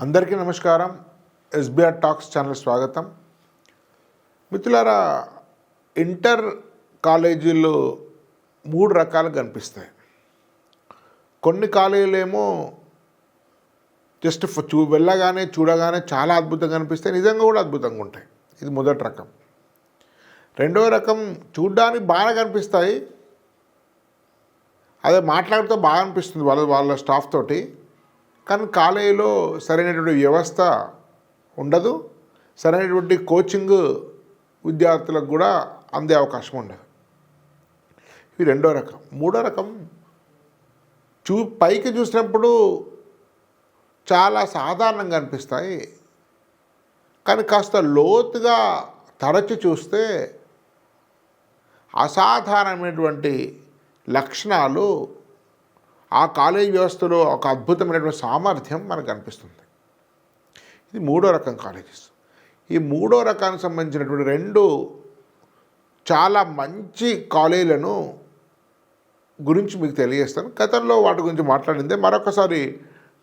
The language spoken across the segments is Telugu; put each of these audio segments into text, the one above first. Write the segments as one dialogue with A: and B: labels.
A: అందరికీ నమస్కారం. ఎస్బీఆర్ టాక్స్ ఛానల్ స్వాగతం. మిత్రులారా, ఇంటర్ కాలేజీలు 3 రకాలు కనిపిస్తాయి. కొన్ని కాలేజీలేమో జస్ట్ వెళ్ళగానే చూడగానే చాలా అద్భుతంగా కనిపిస్తాయి, నిజంగా కూడా అద్భుతంగా ఉంటాయి. ఇది మొదటి రకం. రెండవ రకం చూడ్డానికి బాగా కనిపిస్తాయి, అదే మాట్లాడుతూ బాగా అనిపిస్తుంది వాళ్ళ స్టాఫ్ తోటి, కానీ కాలేజీలో సరైనటువంటి వ్యవస్థ ఉండదు, సరైనటువంటి కోచింగ్ విద్యార్థులకు కూడా అందే అవకాశం ఉండదు. ఇది రెండో రకం. మూడో రకం పైకి చూసినప్పుడు చాలా సాధారణంగా అనిపిస్తాయి, కానీ కాస్త లోతుగా తరచి చూస్తే అసాధారణమైనటువంటి లక్షణాలు, ఆ కాలేజీ వ్యవస్థలో ఒక అద్భుతమైనటువంటి సామర్థ్యం మనకు అనిపిస్తుంది. ఇది మూడో రకం కాలేజెస్. ఈ మూడో రకానికి సంబంధించినటువంటి 2 చాలా మంచి కాలేజీలను గురించి మీకు తెలియజేస్తాను. గతంలో వాటి గురించి మాట్లాడిందే మరొకసారి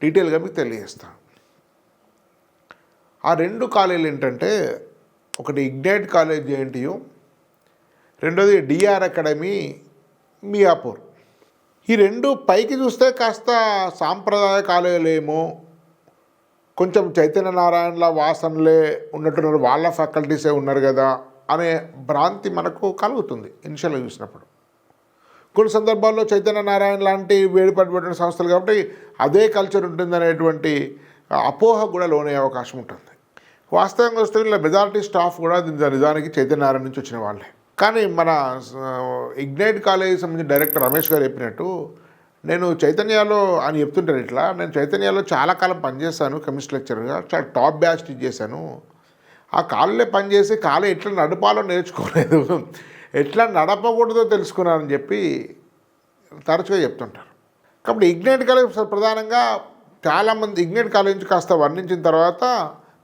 A: డీటెయిల్గా మీకు తెలియజేస్తాను. ఆ 2 కాలేజీలు ఏంటంటే, ఒకటి ఇగ్నైట్ కాలేజ్ జేఎన్టీయు, రెండోది డిఆర్ అకాడమీ మియాపూర్. ఈ 2 పైకి చూస్తే కాస్త సాంప్రదాయ కాలేజీలేమో, కొంచెం చైతన్య నారాయణల వాసనలే ఉన్నట్టున్నారు, వాళ్ళ ఫ్యాకల్టీసే ఉన్నారు కదా అనే భ్రాంతి మనకు కలుగుతుంది ఇనిషియల్గా చూసినప్పుడు. కొన్ని సందర్భాల్లో చైతన్య నారాయణ లాంటి వేడిపడినటువంటి సంస్థలు కాబట్టి అదే కల్చర్ ఉంటుందనేటువంటి అపోహ కూడా లోనయ్యే అవకాశం ఉంటుంది. వాస్తవంగా వస్తే ఇలా మెజారిటీ స్టాఫ్ కూడా నిజానికి చైతన్య నారాయణ నుంచి వచ్చిన వాళ్ళే. కానీ మన ఇగ్నైట్ కాలేజీకి సంబంధించిన డైరెక్టర్ రమేష్ గారు చెప్పినట్టు, నేను చైతన్యలో అని చెప్తుంటాను ఇట్లా, నేను చైతన్యలో చాలా కాలం పనిచేశాను, కెమిస్ట్రీ లెక్చరర్గా, చాలా టాప్ బ్యాచ్ టీచ్ చేశాను. ఆ కాలేజీలో పనిచేసి కాలేజ్ ఎట్లా నడపాలో నేర్చుకోలేదు, ఎట్లా నడపకూడదో తెలుసుకున్నానని చెప్పి తరచుగా చెప్తుంటారు. కాబట్టి ఇగ్నైట్ కాలేజ్ ప్రధానంగా చాలామంది ఇగ్నైట్ కాలేజ్ నుంచి కాస్త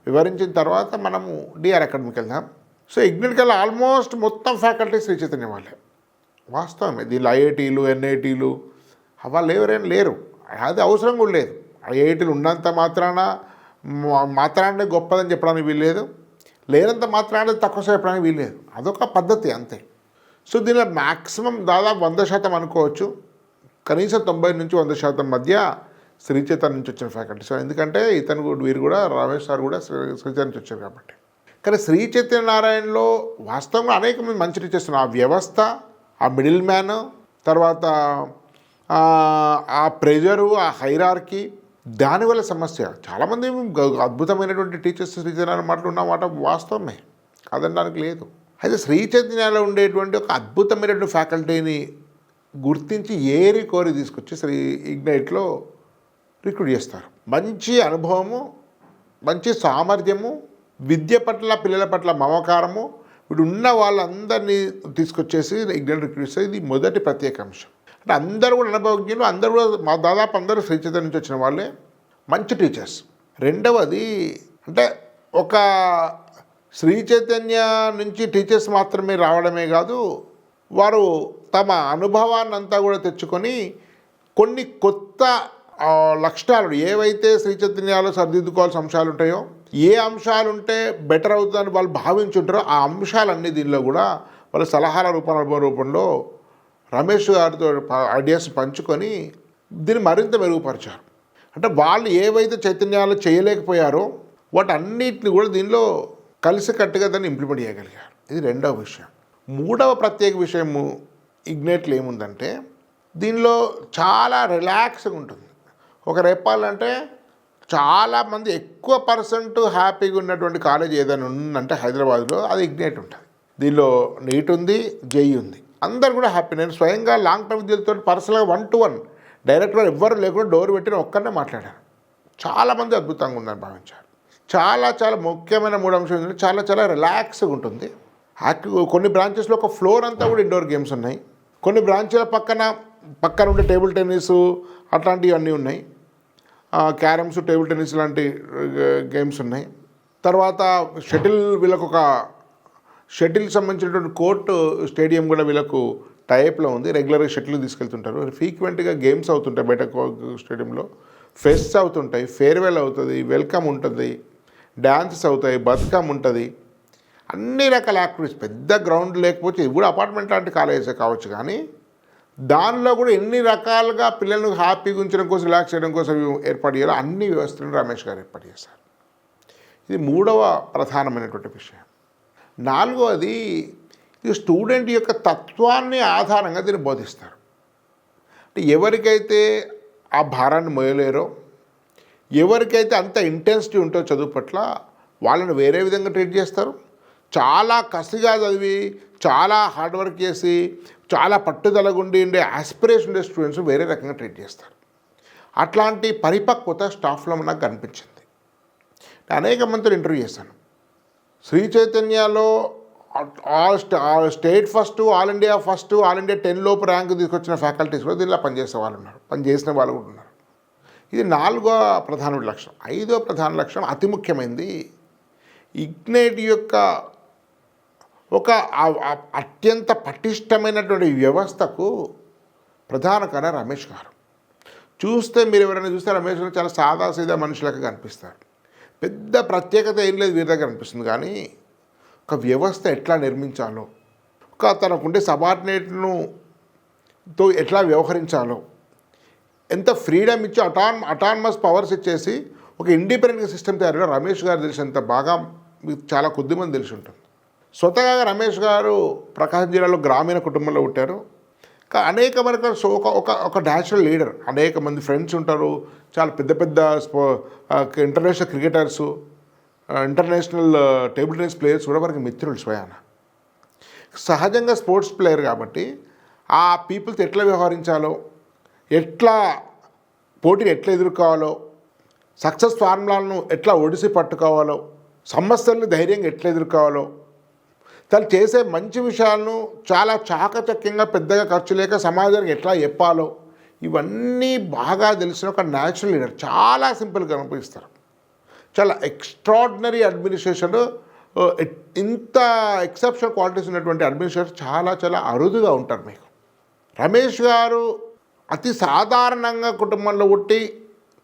A: వివరించిన తర్వాత మనము డిఆర్ అకాడమీకి వెళ్దాం. సో ఇగ్నైట్ కాలేజ్ ఆల్మోస్ట్ మొత్తం ఫ్యాకల్టీ శ్రీ చైతన్య వాళ్ళే. వాస్తవమే, దీనిలో ఐఐటీలు ఎన్ఐటీలు వాళ్ళు ఎవరైనా లేరు, అది అవసరం కూడా లేదు. ఐఐటీలు ఉన్నంత మాత్రాన్నే గొప్పదని చెప్పడానికి వీల్లేదు, లేనంత మాత్రాన్ని తక్కువ చెప్పడానికి వీల్లేదు. అదొక పద్ధతి అంతే. సో దీనిలో మ్యాక్సిమం దాదాపు 100% అనుకోవచ్చు, కనీసం 90 నుంచి 100% మధ్య శ్రీ చైతన్య నుంచి వచ్చిన ఫ్యాకల్టీ. సో ఎందుకంటే వీరు కూడా రమేష్ సార్ కూడా శ్రీ చైతన్య నుంచి వచ్చారు కాబట్టి. కానీ శ్రీ చైతన్య నారాయణలో వాస్తవంగా అనేక మంది మంచి టీచర్స్ ఉన్నారు. ఆ వ్యవస్థ, ఆ మిడిల్ మ్యాన్, తర్వాత ఆ ప్రెజరు, ఆ హైరార్కీ, దానివల్ల సమస్య. చాలామంది అద్భుతమైనటువంటి టీచర్స్ శ్రీ చైతన్య మాటలు ఉన్నమాట వాస్తవమే, కాదనడానికి లేదు. అయితే శ్రీ చైతన్యలో ఉండేటువంటి ఒక అద్భుతమైనటువంటి ఫ్యాకల్టీని గుర్తించి ఏరి కోరి తీసుకొచ్చి శ్రీ ఇగ్నైట్లో రిక్రూట్ చేస్తారు. మంచి అనుభవము, మంచి సామర్థ్యము, విద్య పట్ల పిల్లల పట్ల మమకారము, ఇప్పుడు ఉన్న వాళ్ళందరినీ తీసుకొచ్చేసి ఇగ్నైట్ రిక్రూట్ చేస్తారు. ఇది మొదటి ప్రత్యేక అంశం. అంటే అందరూ కూడా అనుభవజ్ఞులు, అందరూ కూడా దాదాపు అందరూ శ్రీ చైతన్య నుంచి వచ్చిన వాళ్ళే, మంచి టీచర్స్. రెండవది అంటే ఒక శ్రీ చైతన్య నుంచి టీచర్స్ మాత్రమే రావడమే కాదు, వారు తమ అనుభవాన్ని అంతా కూడా తెచ్చుకొని కొన్ని కొత్త లక్షణాలు, ఏవైతే శ్రీ చైతన్యాలో సరిదిద్దుకోవాల్సిన అంశాలు ఉంటాయో, ఏ అంశాలు ఉంటే బెటర్ అవుతుందని వాళ్ళు భావించుంటారో ఆ అంశాలన్నీ దీనిలో కూడా వాళ్ళ సలహాల రూపంలో రమేష్ గారితో ఐడియాస్ పంచుకొని దీన్ని మరింత మెరుగుపరిచారు. అంటే వాళ్ళు ఏవైతే చైతన్యాలు చేయలేకపోయారో వాటన్నిటిని కూడా దీనిలో కలిసికట్టుగా దాన్ని ఇంప్లిమెంట్ చేయగలిగారు. ఇది రెండవ విషయం. మూడవ ప్రత్యేక విషయము ఇగ్నైట్లో ఏముందంటే, దీనిలో చాలా రిలాక్స్గా ఉంటుంది. ఒక చెప్పాలంటే చాలామంది ఎక్కువ % హ్యాపీగా ఉన్నటువంటి కాలేజ్ ఏదైనా ఉందంటే హైదరాబాద్లో అది ఇగ్నైట్ ఉంటుంది. దీనిలో నీట్ ఉంది, జేఈ ఉంది, అందరు కూడా హ్యాపీ. నేను స్వయంగా లాంగ్ టర్మ్ విద్యార్థులతో పర్సనల్గా 1-to-1 డైరెక్ట్గా ఎవ్వరు లేకుండా డోర్ పెట్టిన ఒక్కనే మాట్లాడాను. చాలామంది అద్భుతంగా ఉందని భావించారు. చాలా ముఖ్యమైన 3 అంశాలు ఏంటంటే చాలా రిలాక్స్గా ఉంటుంది. కొన్ని బ్రాంచెస్లో ఒక ఫ్లోర్ అంతా కూడా ఇండోర్ గేమ్స్ ఉన్నాయి. కొన్ని బ్రాంచ్ల పక్కన ఉండే టేబుల్ టెన్నిస్ అట్లాంటివి అన్నీ ఉన్నాయి. క్యారమ్స్, టేబుల్ టెన్నిస్ లాంటి గేమ్స్ ఉన్నాయి. తర్వాత వీళ్ళకు ఒక షటిల్ సంబంధించినటువంటి కోర్టు స్టేడియం కూడా వీళ్ళకు టైప్లో ఉంది. రెగ్యులర్గా షటిల్ తీసుకెళ్తుంటారు. ఫ్రీక్వెంట్గా గేమ్స్ అవుతుంటాయి బయట స్టేడియంలో. ఫెస్ట్స్ అవుతుంటాయి, ఫేర్వెల్ అవుతుంది, వెల్కమ్ ఉంటుంది, డ్యాన్సెస్ అవుతాయి, బతుకమ్మ ఉంటుంది, అన్ని రకాల యాక్టివిటీస్. పెద్ద గ్రౌండ్ లేకపోతే ఇది కూడా అపార్ట్మెంట్ లాంటి కాలేజెస్ కావచ్చు, కానీ దానిలో కూడా ఎన్ని రకాలుగా పిల్లలను హ్యాపీగా ఉంచడం కోసం, రిలాక్స్ చేయడం కోసం ఏర్పాటు చేయాలో అన్ని వ్యవస్థలను రమేష్ గారు ఏర్పాటు చేశారు. ఇది మూడవ ప్రధానమైనటువంటి విషయం. నాలుగవది, ఇది స్టూడెంట్ యొక్క తత్వాన్ని ఆధారంగా దీన్ని బోధిస్తారు. అంటే ఎవరికైతే ఆ భారాన్ని మోయలేరో, ఎవరికైతే అంత ఇంటెన్సిటీ ఉంటో చదువు పట్ల, వాళ్ళని వేరే విధంగా ట్రీట్ చేస్తారు. చాలా కసిగా చదివి, చాలా హార్డ్ వర్క్ చేసి, చాలా పట్టుదలగా ఉండే ఆస్పిరేషన్ ఉండే స్టూడెంట్స్ వేరే రకంగా ట్రీట్ చేస్తారు. అట్లాంటి పరిపక్వత స్టాఫ్లో నాకు కనిపించింది. అనేక మందితో ఇంటర్వ్యూ చేశాను. శ్రీ చైతన్యలో state first, all India first, all India 10 లోపు ర్యాంకు తీసుకొచ్చిన ఫ్యాకల్టీస్ కూడా దీనిలో పనిచేసే వాళ్ళు ఉన్నారు, పనిచేసిన వాళ్ళు కూడా ఉన్నారు. ఇది 4వ ప్రధాన లక్ష్యం. 5వ ప్రధాన లక్ష్యం అతి ముఖ్యమైనది. ఇగ్నైట్ యొక్క ఒక అత్యంత పటిష్టమైనటువంటి వ్యవస్థకు ప్రధాన కారణం రమేష్ గారు. చూస్తే మీరు ఎవరైనా చూస్తే రమేష్ గారు చాలా సాదాసీదా మనుషులకు కనిపిస్తారు. పెద్ద ప్రత్యేకత ఏం లేదు వీరి దగ్గర అనిపిస్తుంది. కానీ ఒక వ్యవస్థ ఎట్లా నిర్మించాలో, ఒక తనకుండే సబార్డినేట్ను ఎట్లా వ్యవహరించాలో, ఎంత ఫ్రీడమ్ ఇచ్చి అటానమస్ పవర్స్ ఇచ్చేసి ఒక ఇండిపెండెంట్ సిస్టమ్ తయారు రమేష్ గారు తెలిసినంత బాగా మీకు చాలా కొద్దిమంది తెలిసి ఉంటుంది. స్వతహాగా రమేష్ గారు ప్రకాశం జిల్లాలో గ్రామీణ కుటుంబంలో పుట్టారు. అనేక మంది ఒక న్యాచురల్ లీడర్, అనేక మంది ఫ్రెండ్స్ ఉంటారు. చాలా పెద్ద పెద్ద international cricketers, international table tennis players కూడా వారికి మిత్రులు స్వయాన. సహజంగా స్పోర్ట్స్ ప్లేయర్ కాబట్టి ఆ పీపుల్తో ఎట్లా వ్యవహరించాలో, ఎట్లా పోటీని ఎట్లా ఎదుర్కోవాలో, సక్సెస్ ఫార్ములాలను ఎట్లా ఒడిసి పట్టుకోవాలో, సమస్యల్ని ధైర్యంగా ఎట్లా ఎదుర్కోవాలో, తను చేసే మంచి విషయాలను చాలా చాకచక్యంగా పెద్దగా ఖర్చు లేక సమాజానికి ఎట్లా చెప్పాలో, ఇవన్నీ బాగా తెలిసిన ఒక న్యాచురల్ లీడర్. చాలా సింపుల్గా కనిపిస్తారు. చాలా ఎక్స్ట్రాడినరీ అడ్మినిస్ట్రేషన్. ఇంత ఎక్సెప్షనల్ క్వాలిటీస్ ఉన్నటువంటి అడ్మినిస్ట్రేషన్ చాలా చాలా అరుదుగా ఉంటారు మీకు. రమేష్ గారు అతి సాధారణంగా కుటుంబంలో పుట్టి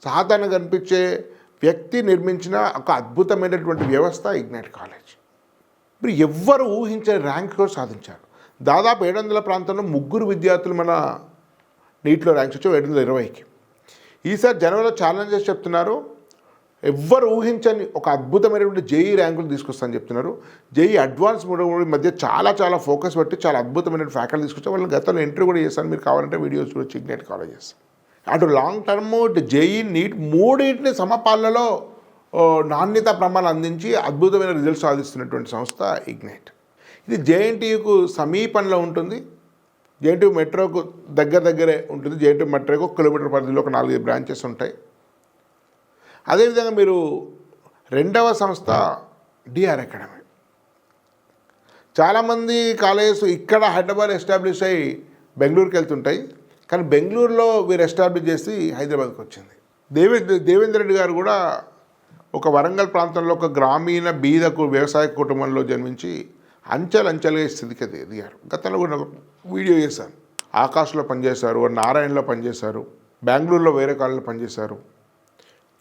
A: సాధారణంగా కనిపించే వ్యక్తి నిర్మించిన ఒక అద్భుతమైనటువంటి వ్యవస్థ ఇగ్నైట్ కాలేజ్. ఇప్పుడు ఎవ్వరు ఊహించని ర్యాంక్ కూడా సాధించారు. దాదాపు 700 ప్రాంతంలో 3 విద్యార్థులు మన నీట్లో ర్యాంక్స్ వచ్చి 720కి. ఈసారి జనవరిలో ఛాలెంజెస్ చెప్తున్నారు. ఎవ్వరు ఊహించని ఒక అద్భుతమైనటువంటి జేఈ ర్యాంకులు తీసుకొస్తామని చెప్తున్నారు. జేఈ అడ్వాన్స్ మధ్య చాలా చాలా ఫోకస్ పెట్టి చాలా అద్భుతమైన ఫ్యాకల్టీ తీసుకొచ్చి వాళ్ళని గతంలో ఎంట్రీ కూడా చేస్తాను. మీరు కావాలంటే వీడియోస్ చూడొచ్చు ఇగ్నైట్ కాలేజెస్. అటు లాంగ్ టర్మ్, ఇటు జేఈ, నీట్ మూడింటిని సమపాలనలో నాణ్యత ప్రమాణాలు అందించి అద్భుతమైన రిజల్ట్స్ సాధిస్తున్నటువంటి సంస్థ ఇగ్నైట్. ఇది జేఎన్టీయూకు సమీపంలో ఉంటుంది. జేఎన్టీయూ మెట్రోకు దగ్గరే ఉంటుంది. జేఎన్టీయూ మెట్రోకు 1 కిలోమీటర్ పరిధిలో ఒక 4 బ్రాంచెస్ ఉంటాయి. అదేవిధంగా మీరు 2వ సంస్థ డిఆర్ అకాడమీ. చాలామంది కాలేజెస్ ఇక్కడ హైదరాబాద్ ఎస్టాబ్లిష్ అయ్యి బెంగళూరుకి వెళ్తుంటాయి. కానీ బెంగళూరులో వీరు ఎస్టాబ్లిష్ చేసి హైదరాబాద్కి వచ్చింది. దేవేంద్ర రెడ్డి గారు కూడా ఒక వరంగల్ ప్రాంతంలో ఒక గ్రామీణ బీదకు వ్యవసాయ కుటుంబంలో జన్మించి అంచెలంచెలుగా స్థితికి ఎదిగారు. గతంలో కూడా వీడియో చేశాను. ఆకాష్లో పనిచేశారు, నారాయణలో పనిచేశారు, బెంగళూరులో వేరే కాలేజీలో పనిచేశారు.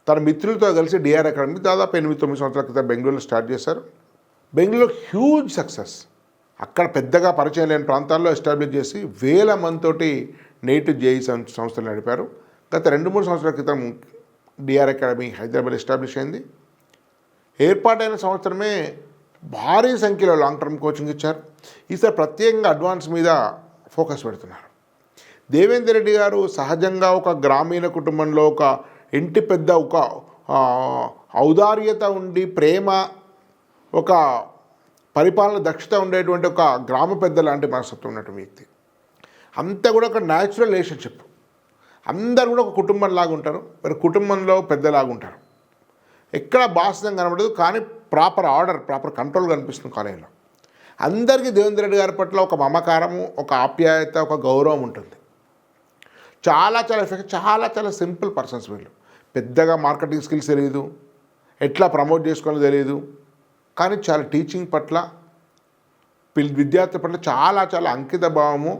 A: తన మిత్రులతో కలిసి డిఆర్ అకాడమీ దాదాపు 8-9 సంవత్సరాల క్రితం బెంగళూరులో స్టార్ట్ చేశారు. బెంగళూరులో హ్యూజ్ సక్సెస్. అక్కడ పెద్దగా పరిచయం లేని ప్రాంతాల్లో ఎస్టాబ్లిష్ చేసి వేల మందితోటి నేటి జేఈ సంస్థలు నడిపారు. గత 2-3 సంవత్సరాల క్రితం డిఆర్ అకాడమీ హైదరాబాద్ ఎస్టాబ్లిష్ అయింది. ఏర్పాటైన సంవత్సరమే భారీ సంఖ్యలో లాంగ్ టర్మ్ కోచింగ్ ఇచ్చారు. ఈసారి ప్రత్యేకంగా అడ్వాన్స్ మీద ఫోకస్ పెడుతున్నారు. దేవేందర్ రెడ్డి గారు సహజంగా ఒక గ్రామీణ కుటుంబంలో ఒక ఇంటి పెద్ద, ఒక ఔదార్యత ఉండి ప్రేమ, ఒక పరిపాలన దక్షత ఉండేటువంటి ఒక గ్రామ పెద్ద లాంటి మనస్తత్వం ఉన్నటువంటి వ్యక్తి. అంతా కూడా ఒక న్యాచురల్ రిలేషన్షిప్. అందరు కూడా ఒక కుటుంబం లాగా ఉంటారు. మరి కుటుంబంలో పెద్దలాగా ఉంటారు. ఎక్కడ బాస్యం కనబడదు, కానీ ప్రాపర్ ఆర్డర్, ప్రాపర్ కంట్రోల్ కనిపిస్తుంది కాలేజీలో. అందరికీ దేవేంద్ర రెడ్డి గారి పట్ల ఒక మమకారము, ఒక ఆప్యాయత, ఒక గౌరవం ఉంటుంది. చాలా చాలా ఎఫెక్ట్, చాలా చాలా సింపుల్ పర్సన్స్ వీళ్ళు. పెద్దగా మార్కెటింగ్ స్కిల్స్ తెలియదు, ఎట్లా ప్రమోట్ చేసుకోవాలో తెలియదు, కానీ చాలా టీచింగ్ పట్ల, విద్యార్థి పట్ల చాలా చాలా అంకిత భావము,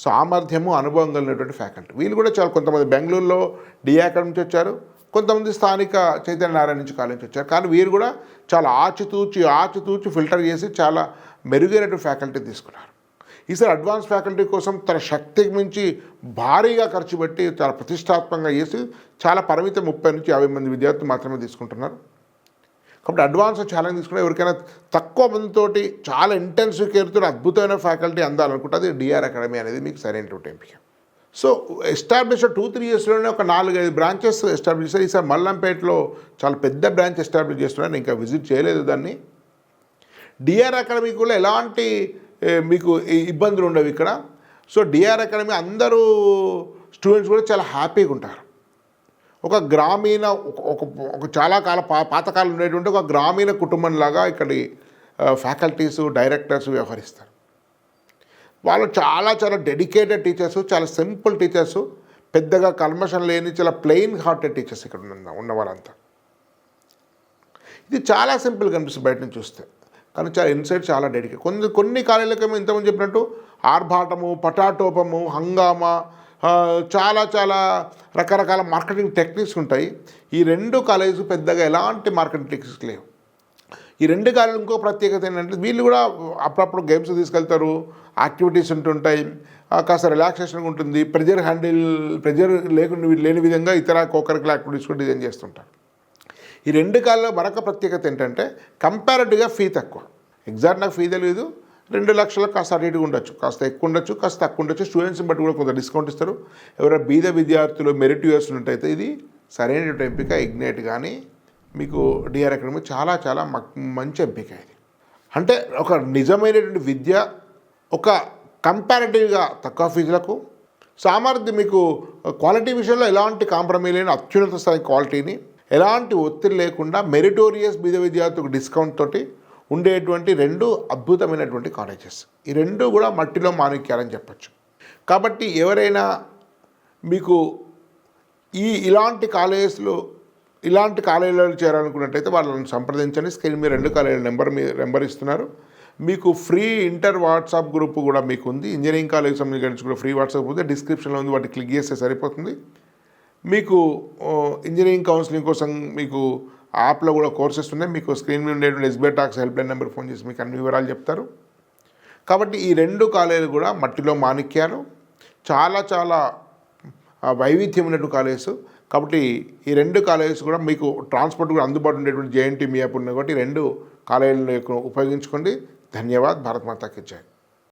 A: సామర్థ్యము, అనుభవం కలిగినటువంటి ఫ్యాకల్టీ. వీళ్ళు కూడా చాలా కొంతమంది బెంగళూరులో డిఆర్ అకాడమీ నుంచి వచ్చారు, కొంతమంది స్థానిక చైతన్య నారాయణ నుంచి కాలేజ్ వచ్చారు. కానీ వీరు కూడా చాలా ఆచితూచి ఫిల్టర్ చేసి చాలా మెరుగైనటువంటి ఫ్యాకల్టీ తీసుకున్నారు. ఈసారి అడ్వాన్స్ ఫ్యాకల్టీ కోసం తన శక్తికి మించి భారీగా ఖర్చు పెట్టి చాలా ప్రతిష్టాత్మకంగా చేసి చాలా పరిమిత 30 నుంచి 50 మంది విద్యార్థులు మాత్రమే తీసుకుంటున్నారు. కాబట్టి అడ్వాన్స్ ఛాలెంజ్ తీసుకుని ఎవరికైనా తక్కువ మందితోటి చాలా ఇంటెన్సివ్ కేర్తో అద్భుతమైన ఫ్యాకల్టీ అందాలనుకుంటే అది డిఆర్ అకాడమీ అనేది మీకు సరైనటువంటి ఎంపిక. సో ఎస్టాబ్లిష్ 2-3 ఇయర్స్లోనే ఒక 4-5 బ్రాంచెస్ ఎస్టాబ్లిష్ చేశారు. ఈసారి మల్లంపేటలో చాలా పెద్ద బ్రాంచ్ ఎస్టాబ్లిష్ చేస్తున్నారు. ఇంకా విజిట్ చేయలేదు దాన్ని. డిఆర్ అకాడమీ కూడా ఎలాంటి మీకు ఇబ్బందులు ఉండవు ఇక్కడ. సో డిఆర్ అకాడమీ అందరూ స్టూడెంట్స్ కూడా చాలా హ్యాపీగా ఉంటారు. ఒక గ్రామీణ ఒక చాలా పాతకాలం ఉండేటువంటి ఒక గ్రామీణ కుటుంబంలాగా ఇక్కడి ఫ్యాకల్టీస్ డైరెక్టర్స్ వ్యవహరిస్తారు. వాళ్ళు చాలా డెడికేటెడ్ టీచర్స్, చాలా సింపుల్ టీచర్స్, పెద్దగా కల్మషం లేని చాలా ప్లెయిన్ హార్టెడ్ టీచర్స్ ఇక్కడ ఉన్న వాళ్ళంతా. ఇది చాలా సింపుల్గా అనిపిస్తుంది బయట నుంచి చూస్తే, కానీ చాలా ఇన్సైడ్ చాలా డెడికేట్. కొన్ని కాలేజీలకేమో ఇంతకుముందు చెప్పినట్టు ఆర్భాటము, పటాటోపము, హంగామా, చాలా రకరకాల మార్కెటింగ్ టెక్నిక్స్ ఉంటాయి. ఈ 2 కాలేజీలు పెద్దగా ఎలాంటి మార్కెటింగ్ టెక్నిక్స్ లేవు. ఈ 2 కాలేజీలు ఇంకో ప్రత్యేకత ఏంటంటే వీళ్ళు కూడా అప్పుడప్పుడు గేమ్స్ తీసుకెళ్తారు, యాక్టివిటీస్ ఉంటుంటాయి, కాస్త రిలాక్సేషన్ ఉంటుంది, ప్రెజర్ లేని విధంగా ఇతర కోకరికల్ యాక్టివిటీస్ కూడా డిజైన్ చేస్తుంటారు. ఈ 2 కాలేజీలో మరొక ప్రత్యేకత ఏంటంటే కంపారిటివ్గా ఫీ తక్కువ. ఎగ్జాక్ట్ నాకు ఫీ తెలియదు, 2 లక్షలకు కాస్త అటు ఇటుగా ఉండొచ్చు, కాస్త ఎక్కువ ఉండొచ్చు, కాస్త తక్కువ ఉండొచ్చు. స్టూడెంట్స్ని బట్టి కూడా కొంత డిస్కౌంట్ ఇస్తారు. ఎవరైనా బీద విద్యార్థులు మెరిట్ యూఎస్ ఉన్నట్టయితే ఇది సరైన ఎంపిక. ఇగ్నైట్ కానీ మీకు డిఆర్ అకాడమీ చాలా మంచి ఎంపిక. ఇది అంటే ఒక నిజమైనటువంటి విద్య, ఒక కంపారిటివ్గా తక్కువ ఫీజులకు సామర్థ్యం, మీకు క్వాలిటీ విషయంలో ఎలాంటి కాంప్రమైజ్ లేని అత్యున్నత స్థాయి క్వాలిటీని, ఎలాంటి ఒత్తిడి లేకుండా మెరిటోరియస్ బీద విద్యార్థులకు డిస్కౌంట్ తోటి ఉండేటువంటి 2 అద్భుతమైనటువంటి కాలేజెస్. ఈ 2 కూడా మట్టిలో మాణిక్యాలని చెప్పచ్చు. కాబట్టి ఎవరైనా మీకు ఇలాంటి కాలేజెస్లో చేరాలనుకున్నట్టయితే వాళ్ళని సంప్రదించండి. స్క్రీన్ మీద 2 కాలేజీల నెంబర్ ఇస్తున్నారు. మీకు ఫ్రీ ఇంటర్ వాట్సాప్ గ్రూప్ కూడా మీకు ఉంది. ఇంజనీరింగ్ కాలేజ్ సంబంధించి కూడా ఫ్రీ వాట్సాప్ ఉంది, డిస్క్రిప్షన్లో ఉంది, వాటి క్లిక్ చేస్తే సరిపోతుంది. మీకు ఇంజనీరింగ్ కౌన్సిలింగ్ కోసం మీకు యాప్లో కూడా కోర్సెస్ ఉన్నాయి. మీకు స్క్రీన్ మీద ఉండేటువంటి SBI talks help line number phone చేసి మీకు అన్ని వివరాలు చెప్తారు. కాబట్టి ఈ 2 కాలేజీలు కూడా మట్టిలో మాణిక్యాలు, చాలా వైవిధ్యమైనటువంటి కాలేజెస్. కాబట్టి ఈ 2 కాలేజెస్ కూడా మీకు ట్రాన్స్పోర్ట్ కూడా అందుబాటులో ఉండేటువంటి జేఎన్టీ మీ యాప్ ఉన్నాయి కాబట్టి 2 కాలేజీలను ఉపయోగించుకోండి. ధన్యవాద్. భారత్ మాతా కీ జై.